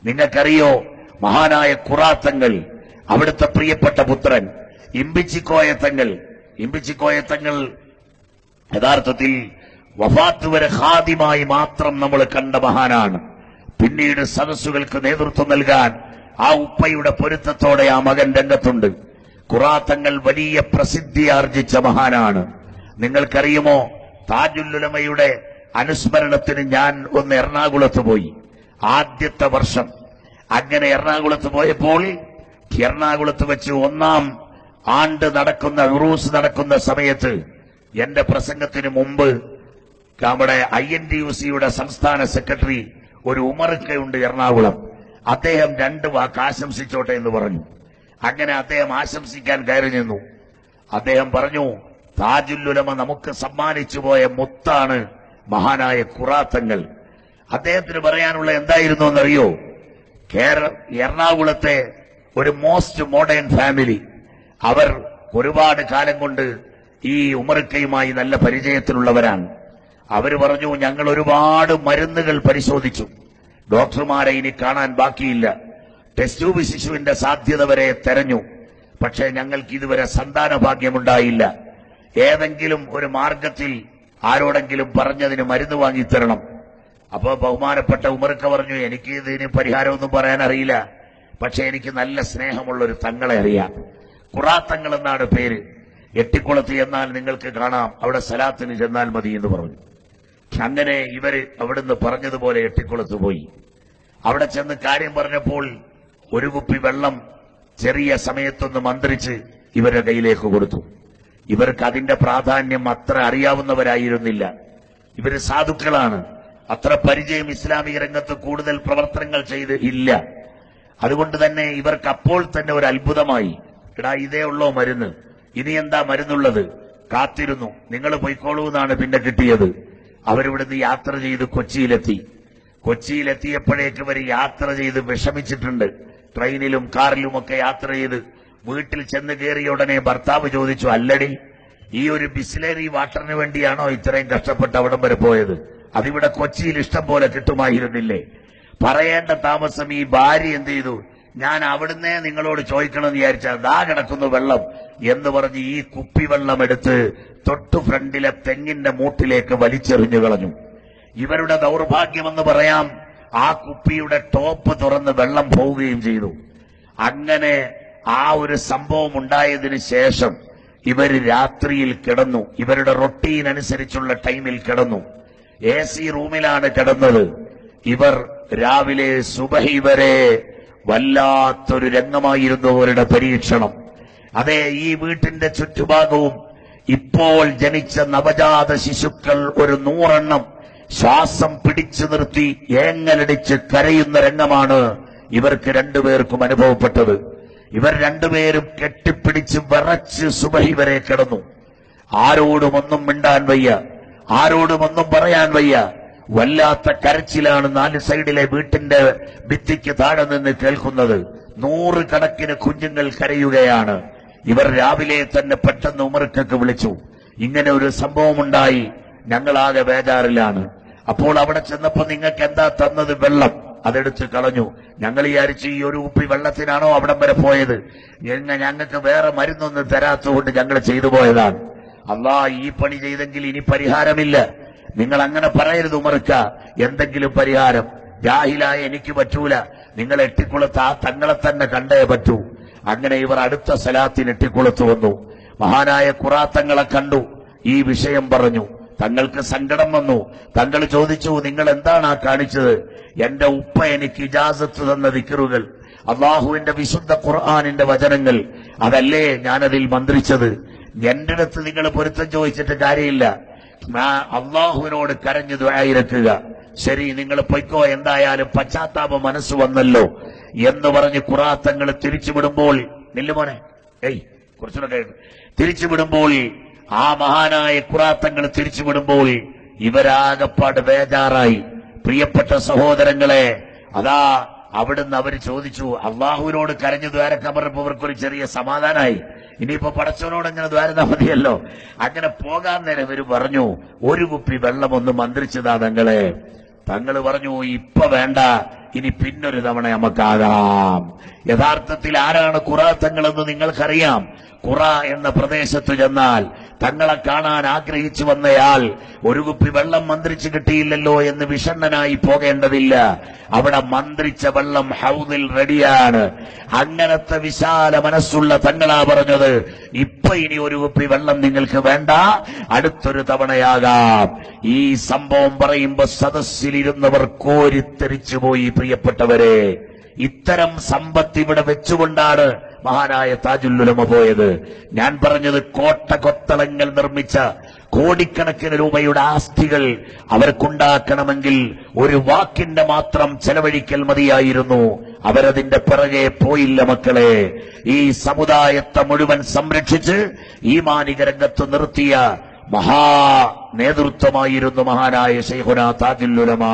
നിങ്ങൾക്കറിയോ, മഹാനായ ഖുറാത്തങ്ങൾ, അവിടുത്തെ പ്രിയപ്പെട്ട പുത്രൻ ഇമ്പിച്ചിക്കോയത്തങ്ങൾ യഥാർത്ഥത്തിൽ വഫാത്ത് വരെ ഖാദിമായി മാത്രം നമ്മൾ കണ്ട മഹാനാണ്. പിന്നീട് സദസ്സുകൾക്ക് നേതൃത്വം നൽകാൻ ആ ഉപ്പയുടെ പൊരുത്തത്തോടെ ആ മകൻ രംഗത്തുണ്ട്. ഖുറാത്തങ്ങൾ വലിയ പ്രസിദ്ധി ആർജിച്ച മഹാനാണ്. നിങ്ങൾക്കറിയുമോ, താജുല്ലുലമയുടെ അനുസ്മരണത്തിന് ഞാൻ ഒന്ന് എറണാകുളത്ത് പോയി. ആദ്യത്തെ വർഷം അങ്ങനെ എറണാകുളത്ത് പോയപ്പോൾ എറണാകുളത്ത് വെച്ച് 1-ാം ആണ്ട് നടക്കുന്ന ഉറൂസ് നടക്കുന്ന സമയത്ത് എന്റെ പ്രസംഗത്തിന് മുമ്പ് നമ്മുടെ INTUC-യുടെ സംസ്ഥാന സെക്രട്ടറി ഒരു ഉമർക്കയുണ്ട് എറണാകുളം. അദ്ദേഹം 2 വാക്ക് ആശംസിച്ചോട്ടെ എന്ന് പറഞ്ഞു. അങ്ങനെ അദ്ദേഹം ആശംസിക്കാൻ കയറി നിന്നു. അദ്ദേഹം പറഞ്ഞു, താജുല്ലുലമ നമുക്ക് സമ്മാനിച്ചു പോയ മുത്താണ് മഹാനായ ഖുറാത്തങ്ങൾ. അദ്ദേഹത്തിന് പറയാനുള്ള എന്തായിരുന്നു എന്നറിയോ? എറണാകുളത്തെ ഒരു മോസ്റ്റ് മോഡേൺ ഫാമിലി, അവർ ഒരുപാട് കാലം കൊണ്ട് ഈ ഉമർക്കയുമായി നല്ല പരിചയത്തിലുള്ളവരാണ്. അവർ പറഞ്ഞു, ഞങ്ങൾ ഒരുപാട് മരുന്നുകൾ പരിശോധിച്ചു, ഡോക്ടർമാരെ ഇനി കാണാൻ ബാക്കിയില്ല, ടെസ്റ്റ് ട്യൂബ് ശിശുവിന്റെ സാധ്യത വരെ തെരഞ്ഞു, പക്ഷേ ഞങ്ങൾക്ക് ഇതുവരെ സന്താന ഭാഗ്യമുണ്ടായില്ല. ഏതെങ്കിലും ഒരു മാർഗത്തിൽ ആരോടെങ്കിലും പറഞ്ഞതിന് മരുന്ന് വാങ്ങിത്തരണം. അപ്പോ ബഹുമാനപ്പെട്ട ഉമർക്ക പറഞ്ഞു, എനിക്ക് ഇതിന് പരിഹാരമൊന്നും പറയാൻ അറിയില്ല, പക്ഷെ എനിക്ക് നല്ല സ്നേഹമുള്ളൊരു തങ്ങളെ അറിയാം. ഖുറാത്തങ്ങൾ എന്നാണ് പേര്. എട്ടിക്കുളത്ത് എന്നാൽ നിങ്ങൾക്ക് കാണാം, അവിടെ സലാത്തിന് ചെന്നാൽ മതി എന്ന് പറഞ്ഞു. അങ്ങനെ ഇവര് അവിടുന്ന് പറഞ്ഞതുപോലെ എട്ടിക്കുളത്ത് പോയി. അവിടെ ചെന്ന് കാര്യം പറഞ്ഞപ്പോൾ ഒരു കുപ്പി വെള്ളം ചെറിയ സമയത്തൊന്ന് മന്ത്രിച്ച് ഇവരുടെ കയ്യിലേക്ക് കൊടുത്തു. ഇവർക്ക് അതിന്റെ പ്രാധാന്യം അത്ര അറിയാവുന്നവരായിരുന്നില്ല. ഇവര് സാധുക്കളാണ്, അത്ര പരിചയം ഇസ്ലാമിക രംഗത്ത് കൂടുതൽ പ്രവർത്തനങ്ങൾ ചെയ്ത് ഇല്ല. അതുകൊണ്ട് തന്നെ ഇവർക്ക് അപ്പോൾ തന്നെ ഒരു അത്ഭുതമായി, എടാ ഇതേ ഉള്ളോ മരുന്ന്, ഇനി എന്താ മരുന്നുള്ളത്? കാത്തിരുന്നു. നിങ്ങൾ പൊയ്ക്കോളൂ എന്നാണ് പിന്നെ കിട്ടിയത്. അവരിവിടുന്ന് യാത്ര ചെയ്ത് കൊച്ചിയിലെത്തിയപ്പോഴേക്ക് ഇവർ യാത്ര ചെയ്ത് വിഷമിച്ചിട്ടുണ്ട്. ട്രെയിനിലും കാറിലുമൊക്കെ യാത്ര ചെയ്ത് വീട്ടിൽ ചെന്ന് കയറിയ ഉടനെ ഭർത്താവ് ചോദിച്ചു, അല്ലടി, ഈ ഒരു ബിസ്ലറി വാട്ടറിന് വേണ്ടിയാണോ ഇത്രയും കഷ്ടപ്പെട്ട് അവിടം വരെ പോയത്? അതിവിടെ കൊച്ചിയിൽ ഇഷ്ടം പോലെ കിട്ടുമായിരുന്നില്ലേ? പറയേണ്ട താമസം ഈ ഭാര്യ എന്ത് ചെയ്തു, ഞാൻ അവിടുന്ന് നിങ്ങളോട് ചോദിക്കണമെന്ന് വിചാരിച്ചാൽ ദാ കിടക്കുന്നു വെള്ളം എന്ന് പറഞ്ഞ് ഈ കുപ്പിവെള്ളം എടുത്ത് തൊട്ടു ഫ്രണ്ടിലെ തെങ്ങിന്റെ മൂട്ടിലേക്ക് വലിച്ചെറിഞ്ഞു കളഞ്ഞു. ഇവരുടെ ദൗർഭാഗ്യമെന്ന് പറയാം, ആ കുപ്പിയുടെ ടോപ്പ് തുറന്ന് വെള്ളം പോവുകയും ചെയ്തു. അങ്ങനെ ആ ഒരു സംഭവം ഉണ്ടായതിനു ശേഷം ഇവർ രാത്രിയിൽ കിടന്നു. ഇവരുടെ റൊട്ടീൻ അനുസരിച്ചുള്ള ടൈമിൽ കിടന്നു. AC റൂമിലാണ് കിടന്നത്. ഇവർ രാവിലെ സുബഹി വരെ വല്ലാത്തൊരു രംഗമായിരുന്നു അവരുടെ പരീക്ഷണം. അതെ, ഈ വീട്ടിന്റെ ചുറ്റുഭാഗവും ഇപ്പോൾ ജനിച്ച നവജാത ശിശുക്കൾ ഒരു 100 എണ്ണം ശ്വാസം പിടിച്ചു നിർത്തി ഏങ്ങലടിച്ച് കരയുന്ന രംഗമാണ് ഇവർക്ക് രണ്ടുപേർക്കും അനുഭവപ്പെട്ടത്. ഇവർ രണ്ടുപേരും കെട്ടിപ്പിടിച്ച് വിറച്ച് സുബഹി വരെ കിടന്നു. ആരോടുമൊന്നും മിണ്ടാൻ വയ്യ, ആരോടുമൊന്നും പറയാൻ വയ്യ. വല്ലാത്ത കരച്ചിലാണ് 4 സൈഡിലെ വീട്ടിന്റെ ഭിത്തിക്ക് താഴെ നിന്ന് കേൾക്കുന്നത്. 100 കണക്കിന് കുഞ്ഞുങ്ങൾ കരയുകയാണ്. ഇവർ രാവിലെ തന്നെ പെട്ടെന്ന് ഉമർക്കൊക്കെ വിളിച്ചു, ഇങ്ങനെ ഒരു സംഭവമുണ്ടായി, ഞങ്ങളാകെ ബേജാറിലാണ്. അപ്പോൾ അവിടെ ചെന്നപ്പോ നിങ്ങൾക്ക് എന്താ തന്നത്? വെള്ളം. അതെടുത്ത് കളഞ്ഞു. ഞങ്ങൾ വിചാരിച്ചു ഈ ഒരു കുപ്പി വെള്ളത്തിനാണോ അവിടം വരെ പോയത്, ഞങ്ങൾക്ക് വേറെ മരുന്നൊന്നും തരാത്തതുകൊണ്ട് ഞങ്ങൾ ചെയ്തു പോയതാണ്. അല്ലാ, ഈ പണി ചെയ്തെങ്കിൽ ഇനി പരിഹാരമില്ല. നിങ്ങൾ അങ്ങനെ പറയരുത് ഉമർക്ക, എന്തെങ്കിലും പരിഹാരം. ജാഹിലായ എനിക്ക് പറ്റൂല, നിങ്ങൾ എട്ടിക്കുളത്ത് ആ തങ്ങളെ തന്നെ കണ്ടേ പറ്റൂ. അങ്ങനെ ഇവർ അടുത്ത സലാത്തിന് എട്ടിക്കുളത്ത് വന്നു. മഹാനായ ഖുറാത്തങ്ങളെ കണ്ടു, ഈ വിഷയം പറഞ്ഞു. തങ്ങൾക്ക് സങ്കടം വന്നു. തങ്ങൾ ചോദിച്ചു, നിങ്ങൾ എന്താണ് ആ കാണിച്ചത്? എന്റെ ഉപ്പ എനിക്ക് ഇജാസത്ത് തന്ന ദിക്റുകൾ, അള്ളാഹുവിന്റെ വിശുദ്ധ ഖുർആനിന്റെ വചനങ്ങൾ, അതല്ലേ ഞാനതിൽ മന്ത്രിച്ചത്. എന്റെ അടുത്ത് നിങ്ങൾ പൊരുത്തം ചോദിച്ചിട്ട് കാര്യമില്ല. അള്ളാഹുവിനോട് കരഞ്ഞു ദുആയിരക്കുക. ശരി, നിങ്ങൾ പൊയ്ക്കോ, എന്തായാലും പശ്ചാത്താപം മനസ്സ് വന്നല്ലോ എന്ന് പറഞ്ഞ് ഖുറാത്തങ്ങൾ തിരിച്ചുവിടുമ്പോൾ, നില്ലുമോനെ, കുറച്ചുകൂടെ തിരിച്ചുവിടുമ്പോൾ, ആ മഹാനായ ഖുറാത്തങ്ങൾ തിരിച്ചുവിടുമ്പോൾ ഇവരാകപ്പാട് ബേജാറായി. പ്രിയപ്പെട്ട സഹോദരങ്ങളെ, അതാ അവിടുന്ന് അവർ ചോദിച്ചു, അള്ളാഹുവിനോട് കരഞ്ഞു ദ്വാരക്കാൻ പറഞ്ഞപ്പോ ഇവർക്കൊരു ചെറിയ സമാധാനമായി. ഇനിയിപ്പോ പടച്ചവനോട് അങ്ങനെ ദ്വാരന്നാ മതിയല്ലോ. അങ്ങനെ പോകാൻ നേരം ഇവര് പറഞ്ഞു, ഒരു കുപ്പി വെള്ളം ഒന്ന് മന്ത്രിച്ചതാ തങ്ങളെ. തങ്ങൾ പറഞ്ഞു, ഇപ്പൊ വേണ്ട, ഇനി പിന്നൊരു തവണ നമുക്കാകാം. യഥാർത്ഥത്തിൽ ആരാണ് ഖുറ തങ്ങളെന്ന് നിങ്ങൾക്കറിയാം. ഖുറ എന്ന പ്രദേശത്ത് ചെന്നാൽ തങ്ങളെ കാണാൻ ആഗ്രഹിച്ചു വന്നയാൾ ഒരു കുപ്പി വെള്ളം മന്ത്രിച്ചു കിട്ടിയില്ലല്ലോ എന്ന് വിഷണ്ണനായി പോകേണ്ടതില്ല. അവിടെ മന്ത്രിച്ച വെള്ളം ഹൗദിൽ റെഡിയാണ്. അങ്ങനത്തെ വിശാല മനസ്സുള്ള തങ്ങളാ പറഞ്ഞത്, ഇപ്പൊ ഇനി ഒരു കുപ്പി വെള്ളം നിങ്ങൾക്ക് വേണ്ട, അടുത്തൊരു തവണയാകാം. ഈ സംഭവം പറയുമ്പോ സദസ്സിലിരുന്നവർ കോരിത്തെറിച്ചുപോയി. പ്രിയപ്പെട്ടവരെ, ഇത്തരം സമ്പത്ത് ഇവിടെ വെച്ചുകൊണ്ടാണ് മഹാനായ താജുൽ ഉലമ പോയത്. ഞാൻ പറഞ്ഞത് കോട്ടകൊത്തളങ്ങൾ നിർമ്മിച്ച കോടിക്കണക്കിന് രൂപയുടെ ആസ്തികൾ അവർക്കുണ്ടാക്കണമെങ്കിൽ ഒരു വാക്കിന്റെ മാത്രം ചെലവഴിക്കൽ മതിയായിരുന്നു. അവരതിന്റെ പിറകെ പോയില്ല. മക്കളെ, ഈ സമുദായത്തെ മുഴുവൻ സംരക്ഷിച്ച് ഈമാനിക രംഗത്ത് നിർത്തിയ മഹാ നേതൃത്വമായിരുന്നു മഹാനായ ശൈഖുനാ താജുൽ ഉലമ.